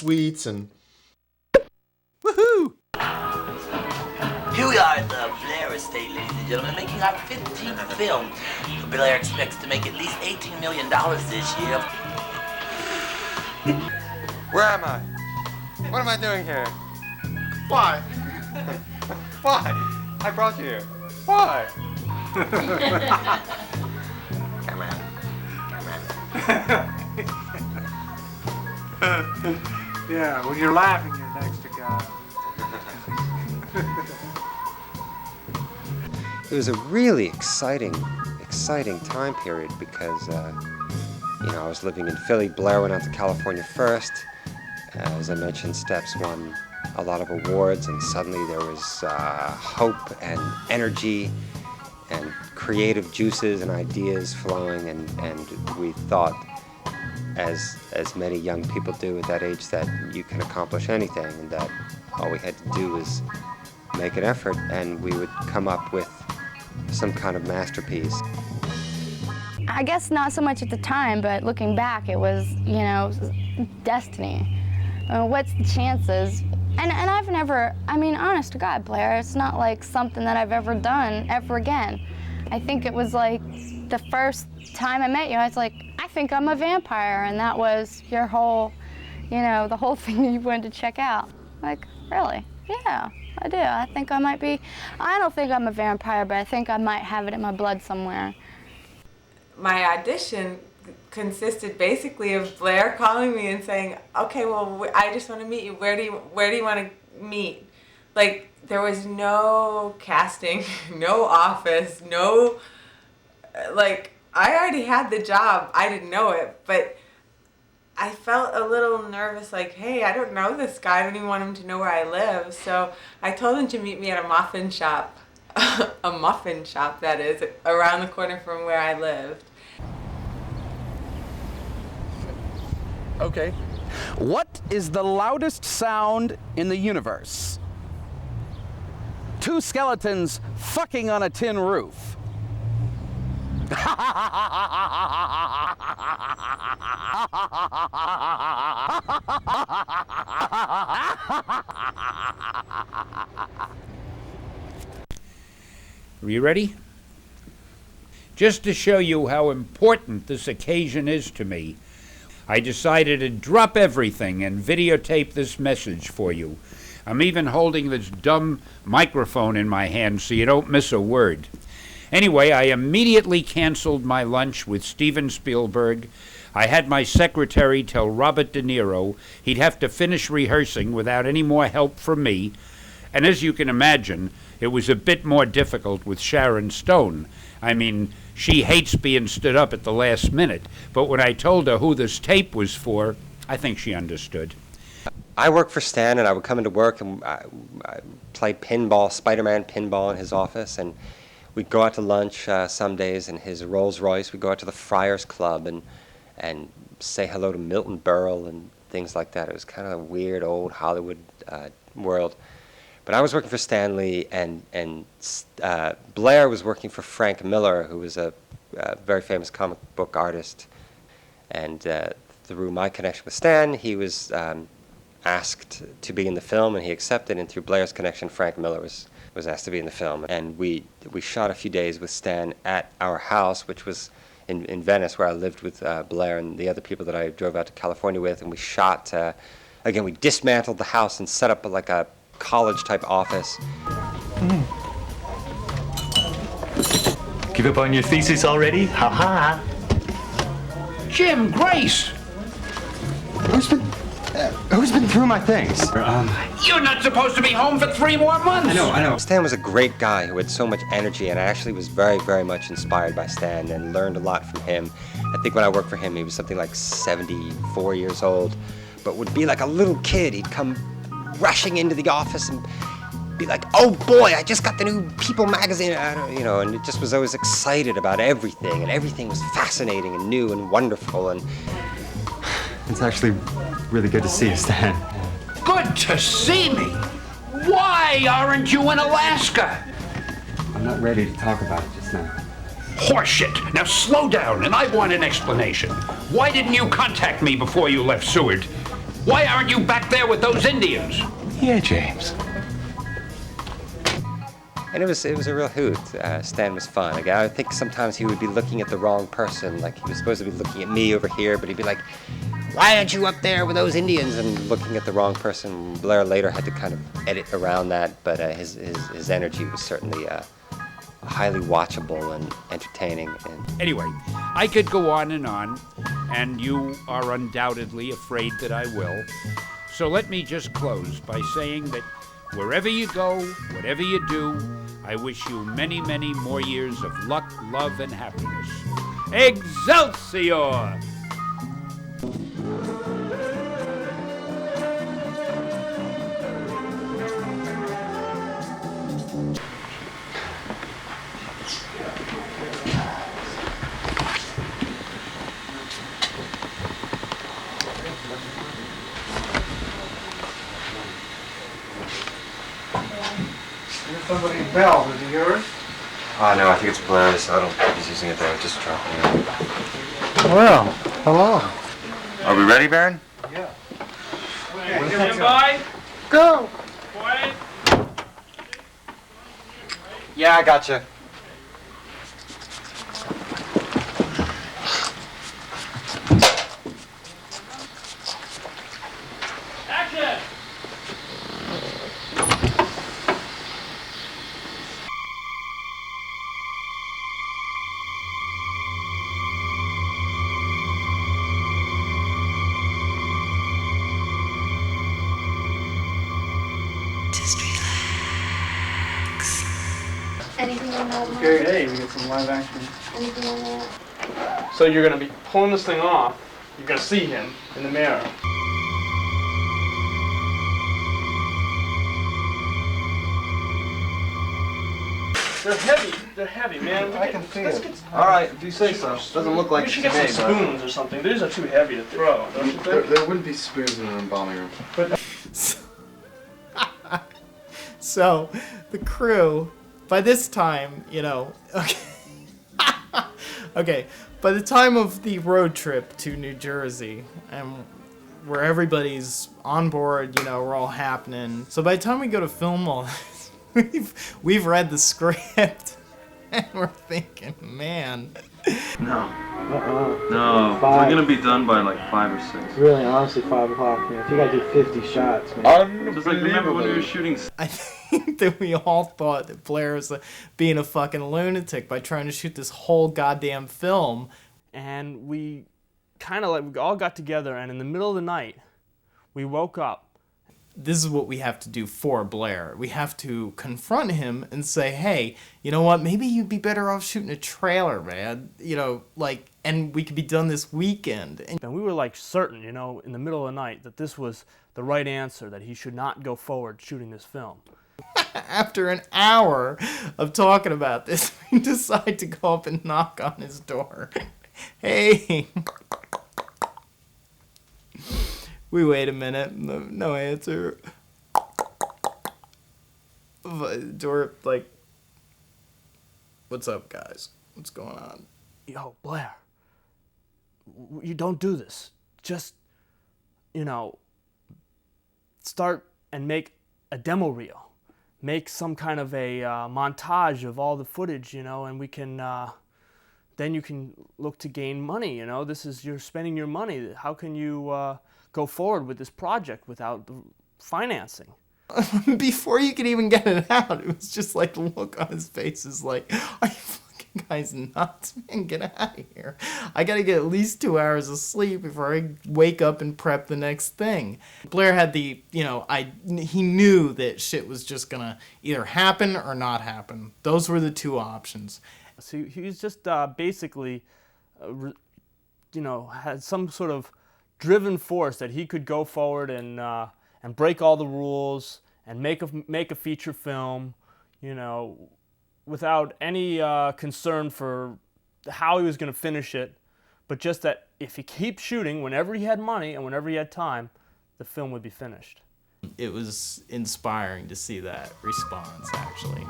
suites and... Woohoo! Here we are at the Blair estate, ladies and gentlemen, making our 15th film. Blair expects to make at least $18 million this year. Where am I? What am I doing here? Why? Why? I brought you here. Why? Come on. Yeah, when you're laughing, you're next to God. It was a really exciting time period because, I was living in Philly. Blair went out to California first. As I mentioned, Steps won a lot of awards, and suddenly there was hope and energy and creative juices and ideas flowing, and we thought, as many young people do at that age, that you can accomplish anything, and that all we had to do was make an effort, and we would come up with some kind of masterpiece. I guess not so much at the time, but looking back, it was, destiny. What's the chances? And I've never, honest to God, Blair, it's not like something that I've ever done ever again. I think it was like the first time I met you, I was like, I think I'm a vampire, and that was your whole, the whole thing that you wanted to check out. Like, really? Yeah, I do. I think I might be, I don't think I'm a vampire, but I think I might have it in my blood somewhere. My audition consisted basically of Blair calling me and saying, okay, well, I just want to meet you. Where do you want to meet? Like, there was no casting, no office, no, like, I already had the job. I didn't know it, but I felt a little nervous, like, hey, I don't know this guy. I don't even want him to know where I live. So I told him to meet me at a muffin shop, a muffin shop, that is, around the corner from where I lived. Okay. What is the loudest sound in the universe? Two skeletons fucking on a tin roof. Are you ready? Just to show you how important this occasion is to me, I decided to drop everything and videotape this message for you. I'm even holding this dumb microphone in my hand so you don't miss a word. Anyway, I immediately canceled my lunch with Steven Spielberg. I had my secretary tell Robert De Niro he'd have to finish rehearsing without any more help from me. And as you can imagine, it was a bit more difficult with Sharon Stone. She hates being stood up at the last minute, but when I told her who this tape was for, I think she understood. I worked for Stan, and I would come into work and I play pinball, Spider-Man pinball in his office, and we'd go out to lunch some days in his Rolls Royce. We'd go out to the Friars Club and say hello to Milton Berle and things like that. It was kind of a weird old Hollywood world. But I was working for Stanley, and Blair was working for Frank Miller, who was a very famous comic book artist. And through my connection with Stan, he was asked to be in the film, and he accepted. And through Blair's connection, Frank Miller was asked to be in the film. And we shot a few days with Stan at our house, which was in Venice, where I lived with Blair and the other people that I drove out to California with. And we shot, again, we dismantled the house and set up like a college-type office. Give up on your thesis already? Ha ha! Jim, Grace! Who's been through my things? You're not supposed to be home for 3 more months! I know. Stan was a great guy who had so much energy, and I actually was very, very much inspired by Stan and learned a lot from him. I think when I worked for him, he was something like 74 years old, but would be like a little kid. He'd come rushing into the office and be like, oh boy, I just got the new People magazine, and it just was always excited about everything, and everything was fascinating and new and wonderful, and it's actually really good to see you, Stan. Good to see me? Why aren't you in Alaska? I'm not ready to talk about it just now. Horseshit. Now slow down, and I want an explanation. Why didn't you contact me before you left Seward? Why aren't you back there with those Indians? Yeah, James. And it was a real hoot. Stan was fun. Like, I think sometimes he would be looking at the wrong person. Like, he was supposed to be looking at me over here, but he'd be like, why aren't you up there with those Indians? And looking at the wrong person. Blair later had to kind of edit around that, but his energy was certainly highly watchable and entertaining. And Anyway, I could go on, and you are undoubtedly afraid that I will. So let me just close by saying that wherever you go, whatever you do, I wish you many, many more years of luck, love, and happiness. Excelsior! There's somebody's bell. Is it yours? oh no, I think it's Blair's. I don't think he's using it there. Just dropping it. Well, hello. Are we ready, Baron? Yeah. Stand by. Go! Quiet. Yeah, I gotcha. Action! Anything on that? Okay, hey, we got some live action. Anything on that? So you're gonna be pulling this thing off. You're gonna see him in the mirror. They're heavy. They're heavy, man. I can feel it. All right, if you say so. Doesn't look like we should it to get me, some spoons or something. These are too heavy to throw, don't you think? There wouldn't be spoons in an embalming room. So, the crew, by this time, okay. Okay, by the time of the road trip to New Jersey, and where everybody's on board, we're all happening. So by the time we go to film all this, we've read the script, and we're thinking, man. No. No. We're gonna be done by like 5 or 6. Really, honestly, 5 o'clock, man. If you gotta do 50 shots, man. Just like remember when we were shooting. I think that we all thought that Blair was being a fucking lunatic by trying to shoot this whole goddamn film. And we kind of we all got together, and in the middle of the night, we woke up. This is what we have to do for Blair. We have to confront him and say, hey, you know what? Maybe you'd be better off shooting a trailer, man. And we could be done this weekend. And we were certain, in the middle of the night, that this was the right answer, that he should not go forward shooting this film. After an hour of talking about this, we decide to go up and knock on his door. Hey. We wait a minute, no answer. Door, what's up, guys? What's going on? Yo, Blair, you don't do this. Just, start and make a demo reel. Make some kind of a montage of all the footage, and we can, then you can look to gain money, you're spending your money. How can you go forward with this project without the financing? Before you could even get it out, it was just the look on his face is like, are you fucking guys nuts, man? Get out of here. I gotta get at least 2 hours of sleep before I wake up and prep the next thing. Blair had he knew that shit was just gonna either happen or not happen. Those were the two options. So he was just basically, had some sort of driven force that he could go forward and break all the rules and make a feature film, without any concern for how he was going to finish it, but just that if he keeps shooting whenever he had money and whenever he had time, the film would be finished. It was inspiring to see that response, actually.